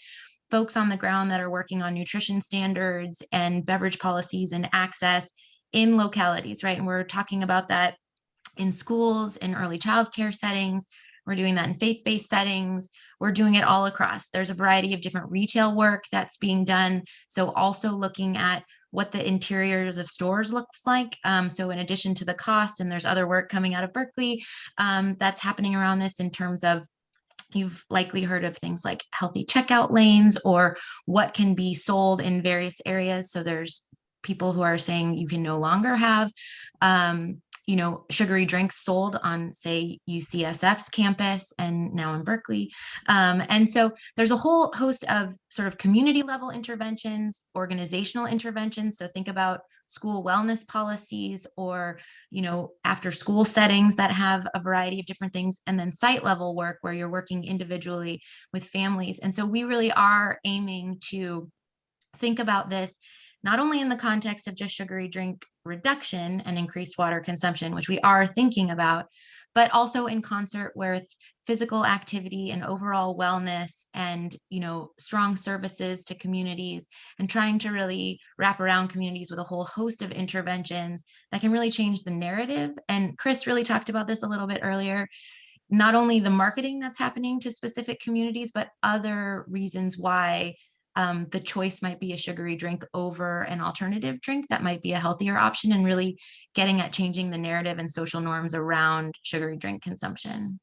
folks on the ground that are working on nutrition standards and beverage policies and access in localities, right? And we're talking about that in schools, in early childcare settings. We're doing that in faith-based settings. We're doing it all across. There's a variety of different retail work that's being done. So also looking at what the interiors of stores looks like. So in addition to the cost, and there's other work coming out of Berkeley that's happening around this, in terms of, you've likely heard of things like healthy checkout lanes, or what can be sold in various areas. So there's people who are saying you can no longer have you know, sugary drinks sold on, say, UCSF's campus and now in Berkeley. And so there's a whole host of sort of community level interventions, organizational interventions. So think about school wellness policies, or, you know, after school settings that have a variety of different things, and then site level work where you're working individually with families. And so we really are aiming to think about this not only in the context of just sugary drink reduction and increased water consumption, which we are thinking about, but also in concert with physical activity and overall wellness, and, you know, strong services to communities, and trying to really wrap around communities with a whole host of interventions that can really change the narrative. And Chris really talked about this a little bit earlier, not only the marketing that's happening to specific communities, but other reasons why the choice might be a sugary drink over an alternative drink that might be a healthier option, and really getting at changing the narrative and social norms around sugary drink consumption.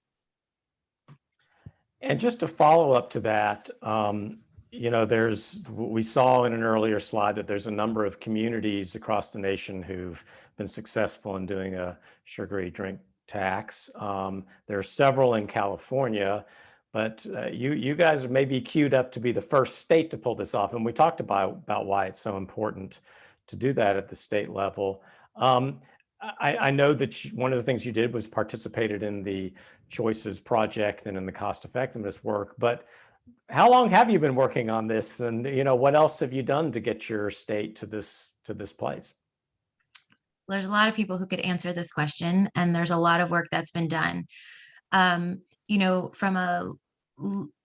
And just to follow up to that, you know, we saw in an earlier slide that there's a number of communities across the nation who've been successful in doing a sugary drink tax. There are several in California. But you guys may be queued up to be the first state to pull this off. And we talked about why it's so important to do that at the state level. I know that one of the things you did was participated in the Choices Project and in the cost effectiveness work. But how long have you been working on this? And, you know, what else have you done to get your state to this place? There's a lot of people who could answer this question, and there's a lot of work that's been done. You know, from a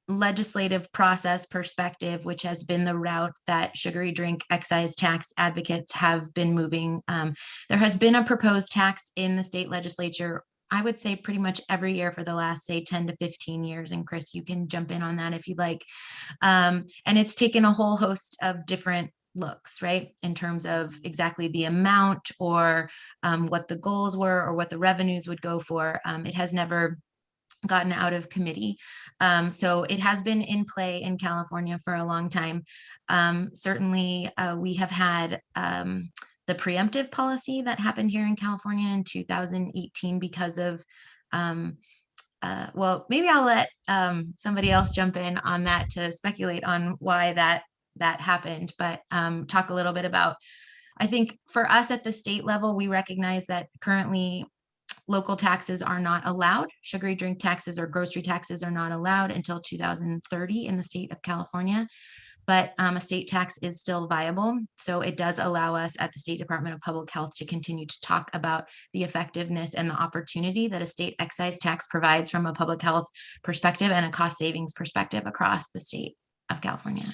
legislative process perspective, which has been the route that sugary drink excise tax advocates have been moving, there has been a proposed tax in the state legislature, I would say pretty much every year for the last, say, 10 to 15 years. And Chris, you can jump in on that if you'd like. And it's taken a whole host of different looks, right, in terms of exactly the amount, or what the goals were, or what the revenues would go for. It has never gotten out of committee. So it has been in play in California for a long time. Certainly, we have had the preemptive policy that happened here in California in 2018 because of, well, maybe I'll let somebody else jump in on that to speculate on why that happened, but talk a little bit about, I think for us at the state level, we recognize that currently local taxes are not allowed. Sugary drink taxes or grocery taxes are not allowed until 2030 in the state of California. but a state tax is still viable. So it does allow us at the State Department of Public Health to continue to talk about the effectiveness and the opportunity that a state excise tax provides from a public health perspective and a cost savings perspective across the state of California.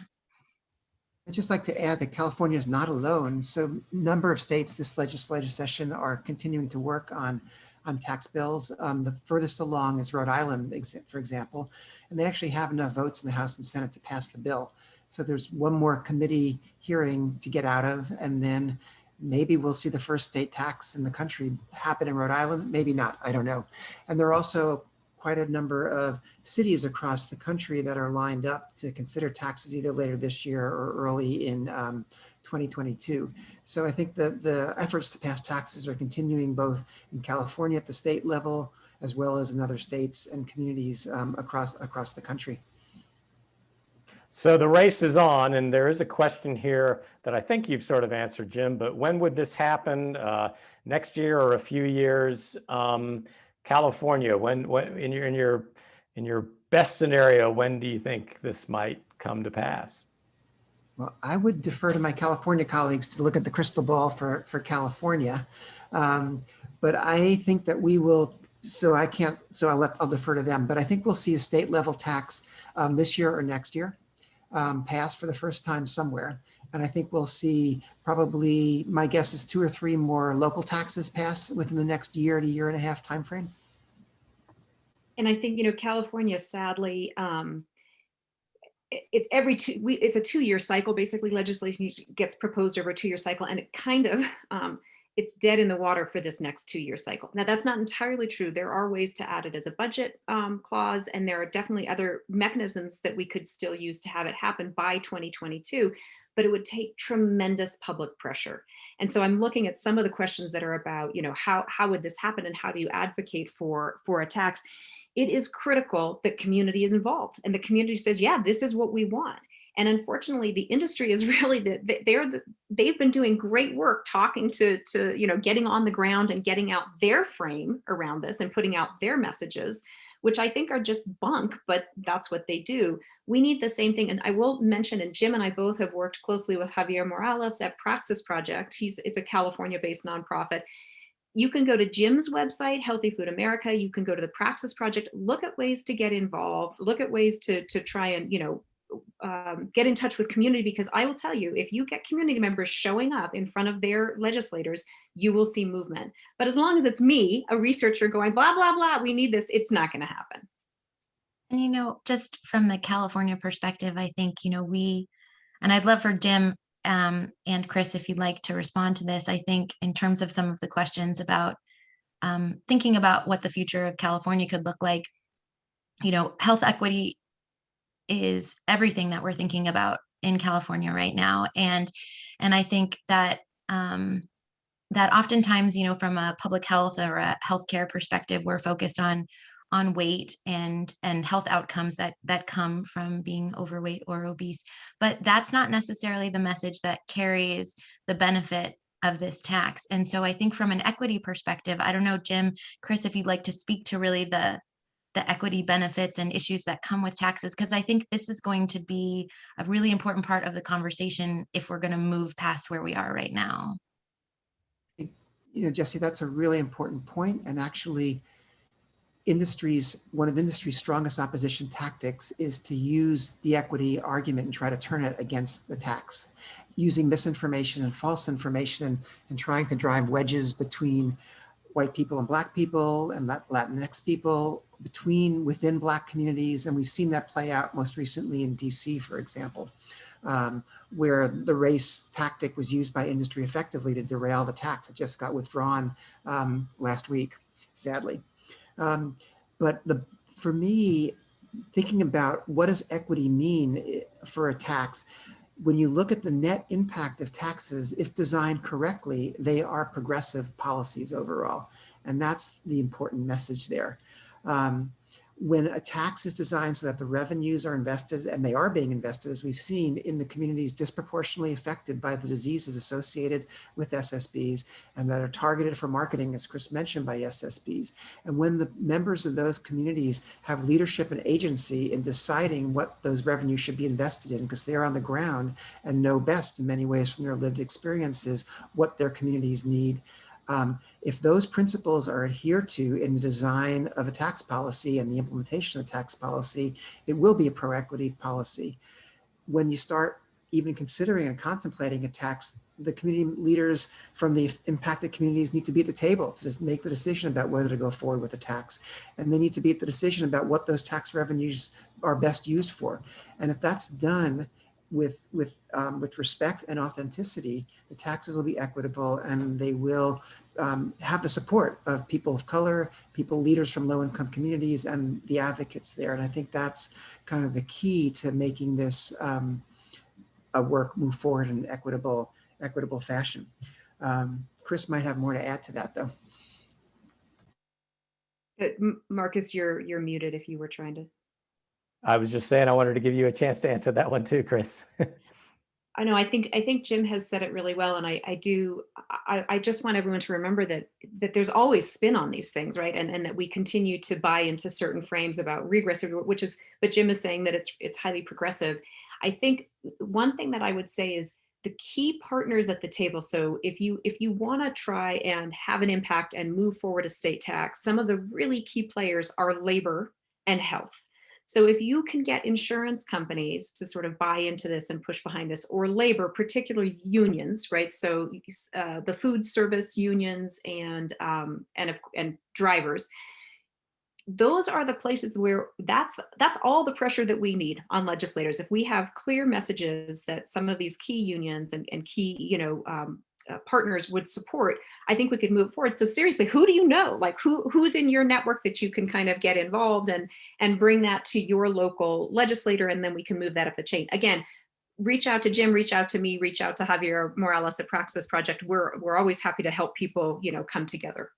I'd just like to add that California is not alone. So a number of states this legislative session are continuing to work on tax bills. The furthest along is Rhode Island, for example, and they actually have enough votes in the House and Senate to pass the bill. So there's one more committee hearing to get out of, and then maybe we'll see the first state tax in the country happen in Rhode Island. Maybe not, I don't know. And there are also quite a number of cities across the country that are lined up to consider taxes either later this year or early in 2022. So I think that the efforts to pass taxes are continuing both in California at the state level, as well as in other states and communities across the country. So the race is on, and there is a question here that I think you've sort of answered, Jim, but when would this happen? Next year or a few years? California, when in your best scenario, when do you think this might come to pass? Well, I would defer to my California colleagues to look at the crystal ball for California. But I think that we will, I'll defer to them, but I think we'll see a state level tax this year or next year pass for the first time somewhere. And I think we'll see probably, my guess is 2 or 3 more local taxes pass within the next year to year and a half timeframe. And I think, California, sadly, it's it's a 2-year cycle. Basically, legislation gets proposed over a 2-year cycle, and it kind of, it's dead in the water for this next 2-year cycle. Now, that's not entirely true. There are ways to add it as a budget clause, and there are definitely other mechanisms that we could still use to have it happen by 2022. But it would take tremendous public pressure. And so I'm looking at some of the questions that are about, how would this happen and how do you advocate for a tax? It is critical that community is involved and the community says, yeah, this is what we want. And unfortunately, the industry is really, they've been doing great work talking to getting on the ground and getting out their frame around this and putting out their messages, which I think are just bunk, but that's what they do. We need the same thing. And I will mention, and Jim and I both have worked closely with Javier Morales at Praxis Project. It's a California-based nonprofit. You can go to Jim's website, Healthy Food America. You can go to the Praxis Project, look at ways to get involved, look at ways to try and, get in touch with community, because I will tell you, if you get community members showing up in front of their legislators, you will see movement. But as long as it's me, a researcher going, blah, blah, blah, we need this, it's not going to happen. And, just from the California perspective, I think, and I'd love for Jim and Chris, if you'd like to respond to this, I think in terms of some of the questions about thinking about what the future of California could look like, health equity is everything that we're thinking about in California right now. And I think that that oftentimes, from a public health or a healthcare perspective, we're focused on weight and health outcomes that come from being overweight or obese. But that's not necessarily the message that carries the benefit of this tax. And so I think from an equity perspective, I don't know, Jim, Chris, if you'd like to speak to really the equity benefits and issues that come with taxes, because I think this is going to be a really important part of the conversation if we're going to move past where we are right now. Jessie, that's a really important point. And actually, one of the industry's strongest opposition tactics is to use the equity argument and try to turn it against the tax, using misinformation and false information and trying to drive wedges between white people and Black people and Latinx people, within Black communities. And we've seen that play out most recently in DC, for example, where the race tactic was used by industry effectively to derail the tax. It just got withdrawn last week, sadly. But for me, thinking about what does equity mean for a tax, when you look at the net impact of taxes, if designed correctly, they are progressive policies overall. And that's the important message there. when a tax is designed so that the revenues are invested, and they are being invested, as we've seen, in the communities disproportionately affected by the diseases associated with SSBs and that are targeted for marketing, as Chris mentioned, by SSBs. And when the members of those communities have leadership and agency in deciding what those revenues should be invested in, because they're on the ground and know best in many ways from their lived experiences what their communities need. If those principles are adhered to in the design of a tax policy and the implementation of tax policy, it will be a pro-equity policy. When you start even considering and contemplating a tax, the community leaders from the impacted communities need to be at the table to just make the decision about whether to go forward with a tax. And they need to be at the decision about what those tax revenues are best used for. And if that's done with respect and authenticity, the taxes will be equitable, and they will have the support of people of color, leaders from low-income communities, and the advocates there. And I think that's kind of the key to making this a work move forward in an equitable fashion. Chris might have more to add to that, though. Marcus, you're muted if you were trying to. I was just saying I wanted to give you a chance to answer that one too, Chris. I know, I think Jim has said it really well. And I just want everyone to remember that there's always spin on these things, right? And that we continue to buy into certain frames about regressive, but Jim is saying that it's highly progressive. I think one thing that I would say is the key partners at the table. So if you want to try and have an impact and move forward a state tax, some of the really key players are labor and health. So if you can get insurance companies to sort of buy into this and push behind this, or labor, particularly unions, right? So the food service unions and drivers, those are the places where that's all the pressure that we need on legislators. If we have clear messages that some of these key unions and key, partners would support, I think we could move forward. So seriously, who do you know? Like who's in your network that you can kind of get involved and bring that to your local legislator, and then we can move that up the chain. Again, reach out to Jim, reach out to me, reach out to Javier Morales at Praxis Project. We're always happy to help people, come together.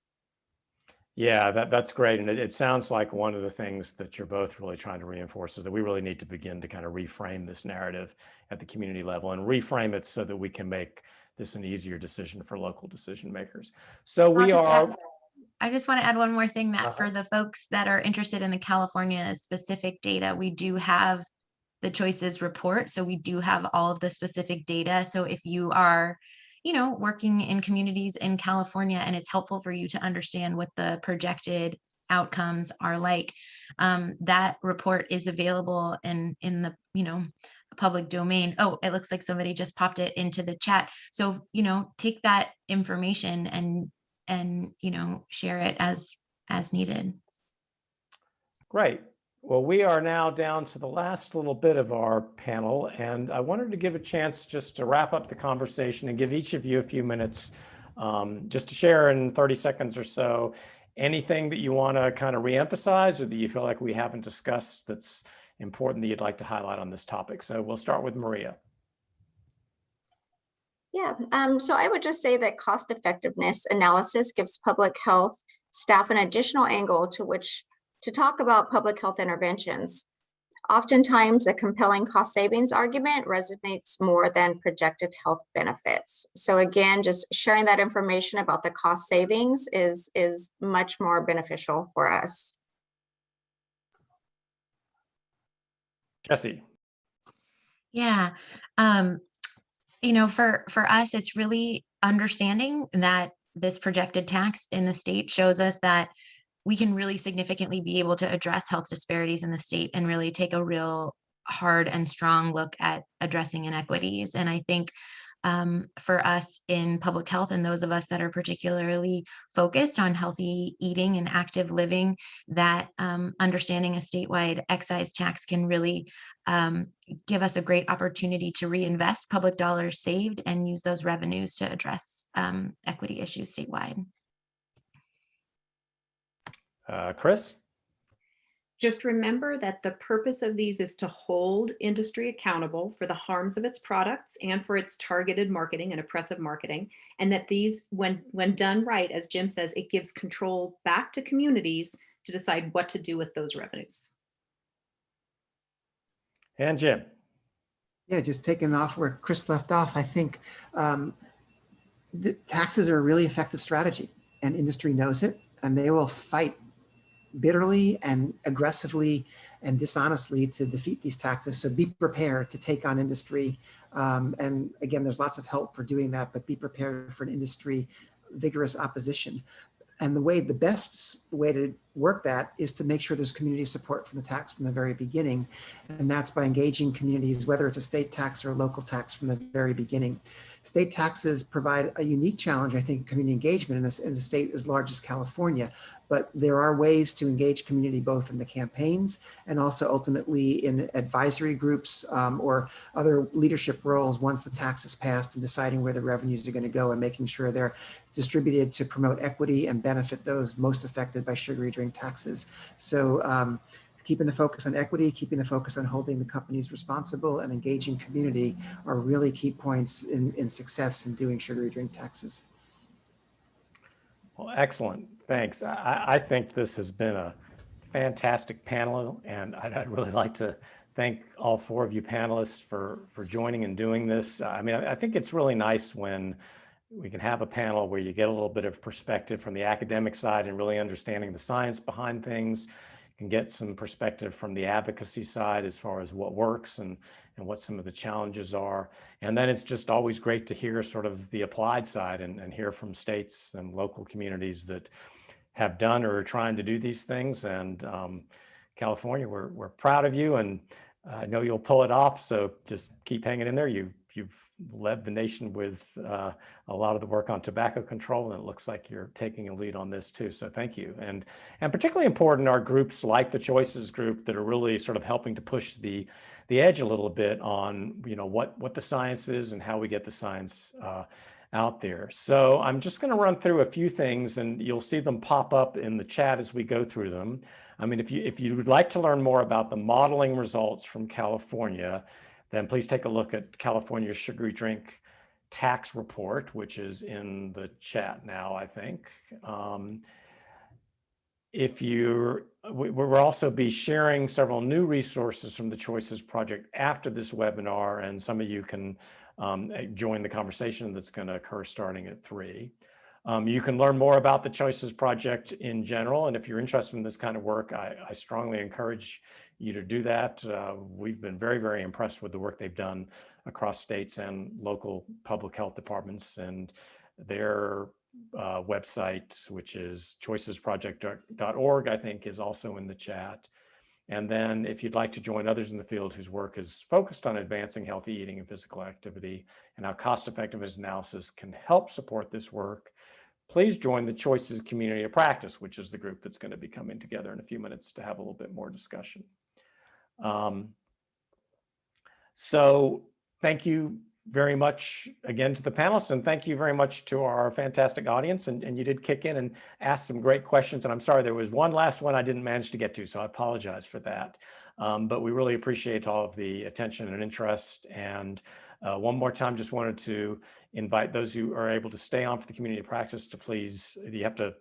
Yeah, that's great. And it sounds like one of the things that you're both really trying to reinforce is that we really need to begin to kind of reframe this narrative at the community level and reframe it so that we can make this an easier decision for local decision makers. So I just want to add one more thing, that for the folks that are interested in the California specific data, we do have the choices report. So we do have all of the specific data. So if you are, working in communities in California and it's helpful for you to understand what the projected outcomes are like, that report is available in the, public domain. Oh, it looks like somebody just popped it into the chat. So, take that information and share it as needed. Great. Well, we are now down to the last little bit of our panel, and I wanted to give a chance just to wrap up the conversation and give each of you a few minutes just to share in 30 seconds or so anything that you want to kind of reemphasize or that you feel like we haven't discussed that's important that you'd like to highlight on this topic. So we'll start with Maria. Yeah, so I would just say that cost effectiveness analysis gives public health staff an additional angle to talk about public health interventions. Oftentimes, a compelling cost savings argument resonates more than projected health benefits. So again, just sharing that information about the cost savings is much more beneficial for us. Jessie. Yeah, for us, it's really understanding that this projected tax in the state shows us that we can really significantly be able to address health disparities in the state and really take a real hard and strong look at addressing inequities. And I think for us in public health, and those of us that are particularly focused on healthy eating and active living, that understanding a statewide excise tax can really give us a great opportunity to reinvest public dollars saved and use those revenues to address equity issues statewide. Chris? Just remember that the purpose of these is to hold industry accountable for the harms of its products and for its targeted marketing and oppressive marketing. And that these, when done right, as Jim says, it gives control back to communities to decide what to do with those revenues. And Jim. Yeah, just taking off where Chris left off, I think the taxes are a really effective strategy, and industry knows it, and they will fight bitterly and aggressively and dishonestly to defeat these taxes. So be prepared to take on industry. And again, there's lots of help for doing that, but be prepared for an industry vigorous opposition. And the best way to work that is to make sure there's community support from the tax from the very beginning. And that's by engaging communities, whether it's a state tax or a local tax from the very beginning. State taxes provide a unique challenge, I think, community engagement in a state as large as California. But there are ways to engage community both in the campaigns and also ultimately in advisory groups or other leadership roles once the tax is passed, and deciding where the revenues are going to go and making sure they're distributed to promote equity and benefit those most affected by sugary drink taxes. So keeping the focus on equity, keeping the focus on holding the companies responsible, and engaging community are really key points in success in doing sugary drink taxes. Well, excellent. Thanks. I think this has been a fantastic panel, and I'd really like to thank all four of you panelists for joining and doing this. I mean, I think it's really nice when we can have a panel where you get a little bit of perspective from the academic side and really understanding the science behind things. You can get some perspective from the advocacy side as far as what works and what some of the challenges are. And then it's just always great to hear sort of the applied side and hear from states and local communities that have done or are trying to do these things. And California, we're proud of you, and I know you'll pull it off. So just keep hanging in there. You've led the nation with a lot of the work on tobacco control, and it looks like you're taking a lead on this too. So thank you. And particularly important are groups like the Choices group that are really sort of helping to push the edge a little bit on, you know, what the science is and how we get the science out there. So I'm just going to run through a few things, and you'll see them pop up in the chat as we go through them. I mean, if you would like to learn more about the modeling results from California, then please take a look at California's sugary drink tax report, which is in the chat now, I think. We'll also be sharing several new resources from the Choices Project after this webinar, and some of you can join the conversation that's going to occur starting at 3. You can learn more about the Choices Project in general, and if you're interested in this kind of work, I strongly encourage you to do that. We've been very, very impressed with the work they've done across states and local public health departments, and their website, which is choicesproject.org, I think is also in the chat. And then if you'd like to join others in the field whose work is focused on advancing healthy eating and physical activity and how cost-effectiveness analysis can help support this work, please join the Choices Community of Practice, which is the group that's going to be coming together in a few minutes to have a little bit more discussion. So thank you very much again to the panelists, and thank you very much to our fantastic audience. And you did kick in and ask some great questions, and I'm sorry there was one last one I didn't manage to get to, so I apologize for that. But we really appreciate all of the attention and interest. And one more time, just wanted to invite those who are able to stay on for the community practice to please, you have to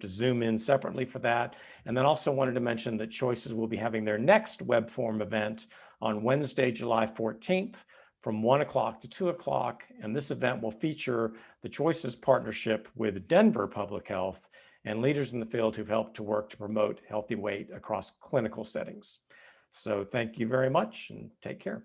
zoom in separately for that. And then also wanted to mention that Choices will be having their next web forum event on Wednesday, July 14th from 1 o'clock to 2 o'clock. And this event will feature the Choices partnership with Denver Public Health and leaders in the field who've helped to work to promote healthy weight across clinical settings. So thank you very much and take care.